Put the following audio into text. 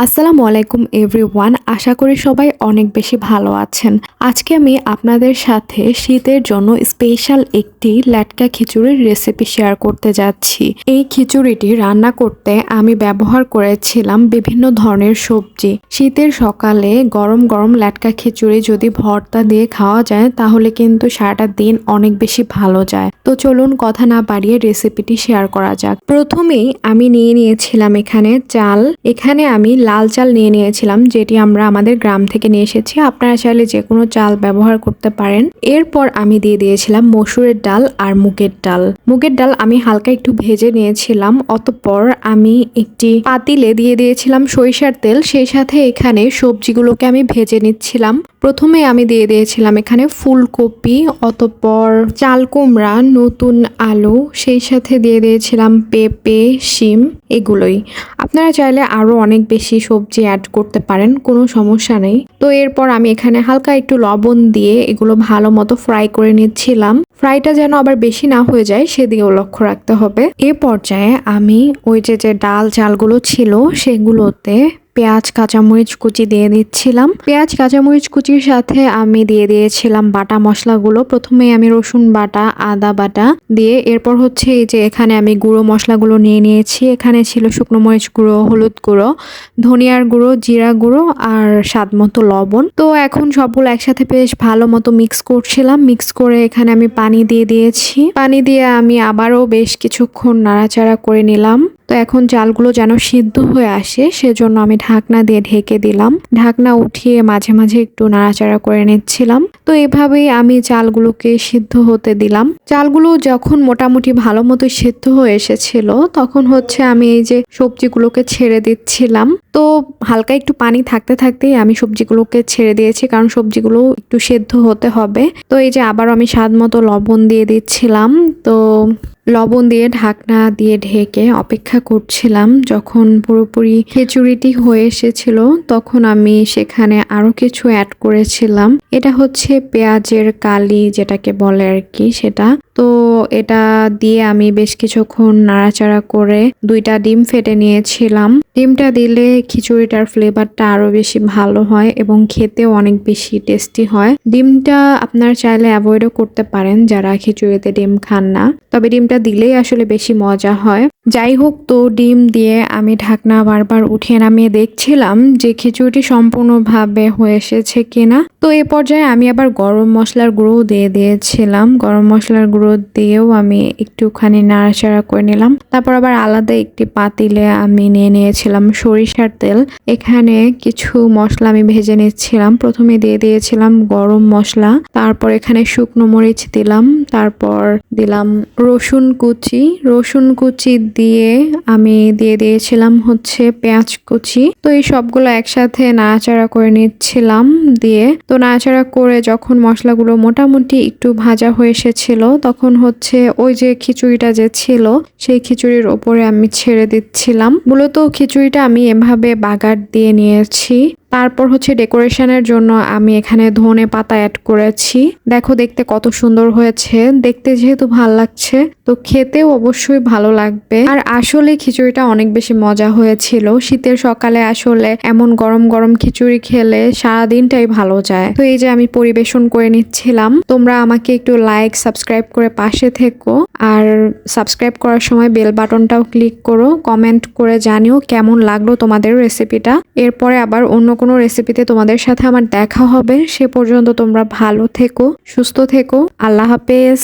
আসসালামু আলাইকুম এভরিওয়ান, আশা করি সবাই অনেক বেশি ভালো আছেন। আজকে আমি আপনাদের সাথে শীতের জন্য স্পেশাল একটি ল্যাটকা খিচুড়ির রেসিপি শেয়ার করতে যাচ্ছি। এই খিচুড়িটি রান্না করতে আমি ব্যবহার করেছিলাম বিভিন্ন ধরনের সবজি। শীতের সকালে গরম গরম ল্যাটকা খিচুড়ি যদি ভর্তা দিয়ে খাওয়া যায় তাহলে কিন্তু সারাটা দিন অনেক বেশি ভালো যায়। তো চলুন কথা না বাড়িয়ে রেসিপিটি শেয়ার করা যাক। প্রথমেই আমি নিয়ে নিয়েছিলাম এখানে চাল। এখানে আমি লাল চাল নিয়ে নিয়েছিলাম, যেটি আমরা আমাদের গ্রাম থেকে নিয়ে এসেছি। আপনারা চাইলে যে কোনো চাল ব্যবহার করতে পারেন। এরপর আমি দিয়ে দিয়েছিলাম মসুরের ডাল আর মুগের ডাল। মুগের ডাল আমি হালকা একটু ভেজে নিয়েছিলাম। অতঃপর আমি একটি পাতিলে দিয়ে দিয়েছিলাম সরিষার তেল। সেই সাথে এখানে সবজিগুলোকে আমি ভেজে নিচ্ছিলাম। প্রথমে আমি দিয়ে দিয়েছিলাম এখানে ফুলকপি, অতঃপর চাল কুমড়া, নতুন আলু, সেই সাথে দিয়ে দিয়েছিলাম পেঁপে, শিম, এগুলোই। আপনারা চাইলে আরও অনেক বেশি সবজি অ্যাড করতে পারেন, কোনো সমস্যা নেই। তো এরপর আমি এখানে হালকা একটু লবণ দিয়ে এগুলো ভালো মতো ফ্রাই করে নিচ্ছিলাম। ফ্রাইটা যেন আবার বেশি না হয়ে যায় সেদিকেও লক্ষ্য রাখতে হবে। এ পর্যায়ে আমি ওই যে ডাল চালগুলো ছিল সেগুলোতে পেঁয়াজ কাঁচামরিচ কুচি দিয়ে দিচ্ছিলাম। পেঁয়াজ কাঁচামরিচ কুচির সাথে আমি দিয়ে দিয়েছিলাম বাটা মশলাগুলো। প্রথমে আমি রসুন বাটা, আদা বাটা দিয়ে এরপর হচ্ছে এই যে এখানে আমি গুঁড়ো মশলাগুলো নিয়ে নিয়েছি। এখানে ছিল শুকনো মরিচ গুঁড়ো, হলুদ গুঁড়ো, ধনিয়ার গুঁড়ো, জিরা গুঁড়ো আর স্বাদ মতো লবণ। তো এখন সবগুলো একসাথে বেশ ভালো মতো মিক্স করছিলাম। মিক্স করে এখানে আমি পানি দিয়ে দিয়েছি। পানি দিয়ে আমি আবারও বেশ কিছুক্ষণ নাড়াচাড়া করে নিলাম। তো এখন চালগুলো যেন সিদ্ধ হয়ে আসে সেজন্য আমি ঢাকনা দিয়ে ঢেকে দিলাম। ঢাকনা উঠিয়ে মাঝে মাঝে একটু নাড়াচাড়া করে নিচ্ছিলাম। তো এভাবেই আমি চালগুলোকে সিদ্ধ হতে দিলাম। চালগুলো যখন মোটামুটি ভালো মতো সিদ্ধ হয়ে এসেছিল তখন হচ্ছে আমি এই যে সবজিগুলোকে ছেড়ে দিচ্ছিলাম। তো হালকা একটু পানি থাকতে থাকতেই আমি সবজিগুলোকে ছেড়ে দিয়েছি, কারণ সবজিগুলো একটু সেদ্ধ হতে হবে। তো এই যে আবার আমি স্বাদ মতো লবণ দিয়ে দিচ্ছিলাম। তো লবণ দিয়ে ঢাকনা দিয়ে ঢেকে অপেক্ষা করছিলাম। যখন পুরোপুরি খিচুড়িটি হয়ে এসেছিল তখন আমি সেখানে আরো কিছু অ্যাড করেছিলাম। এটা হচ্ছে পেঁয়াজের কালি যেটাকে বলে আর কি, সেটা। তো এটা দিয়ে আমি বেশ কিছুক্ষণ নাড়াচাড়া করে 2টা ডিম ফেটে নিয়েছিলাম। ডিমটা দিলে খিচুড়িটার ফ্লেভারটা আরো বেশি ভালো হয় এবং খেতেও অনেক বেশি টেস্টি হয়। ডিমটা আপনার চাইলে অ্যাভয়েডও করতে পারেন যারা খিচুড়িতে ডিম খান না, তবে ডিমটা দিলেই আসলে বেশি মজা হয়। যাই হোক, তো ডিম দিয়ে আমি ঢাকনা বারবার উঠিয়ে নামিয়ে দেখছিলাম যে খিচুড়িটি সম্পূর্ণভাবে হয়ে এসেছে কিনা। তো এ পর্যায়ে আমি আবার গরম মশলার গুঁড়ো দিয়ে দিয়েছিলাম। গরম মশলার গুঁড়ো দিয়েও আমি একটুখানি নাড়াচাড়া করে নিলাম। তারপর আবার আলাদা একটি পাতিলে আমি নিয়ে নিয়েছিলাম সরিষার তেল। এখানে কিছু মশলা আমি ভেজে নিচ্ছিলাম। প্রথমে দিয়ে দিয়েছিলাম গরম মশলা, তারপর এখানে শুকনো মরিচ দিলাম, তারপর দিলাম রসুন কুচি দিয়ে আমি দিয়ে দিয়েছিলাম হচ্ছে পেঁয়াজ কুচি। তো এই সবগুলো একসাথে নাড়াচাড়া করে নিচ্ছিলাম। দিয়ে তো নাড়াচাড়া করে যখন মশলাগুলো মোটামুটি একটু ভাজা হয়ে এসেছিল তখন হচ্ছে ওই যে খিচুড়িটা যে ছিল সেই খিচুড়ির ওপরে আমি ছেড়ে দিচ্ছিলাম। মূলত খিচুড়িটা আমি এভাবে বাগার দিয়ে নিয়েছি। তারপর হচ্ছে ডেকোরেশনের জন্য আমি এখানে ধনে পাতা অ্যাড করেছি। দেখো দেখতে কত সুন্দর হয়েছে। দেখতে যেহেতু ভালো লাগছে তো খেতেও অবশ্যই ভালো লাগবে। আর আসলে খিচুড়িটা অনেক বেশি মজা হয়েছিল। শীতের সকালে আসলে এমন গরম গরম খিচুড়ি খেলে সারাদিনটাই ভালো যায়। তো এই যে আমি পরিবেশন করে নিচ্ছিলাম। তোমরা আমাকে একটু লাইক, সাবস্ক্রাইব করে পাশে থেকো। আর সাবস্ক্রাইব করার সময় বেল বাটনটাও ক্লিক করো। কমেন্ট করে জানিও কেমন লাগলো তোমাদের রেসিপিটা। এরপরে আবার অন্য কোনো রেসিপিতে তোমাদের সাথে আমার দেখা হবে। সে পর্যন্ত তোমরা ভালো থেকো, সুস্থ থেকো। আল্লাহ হাফেজ।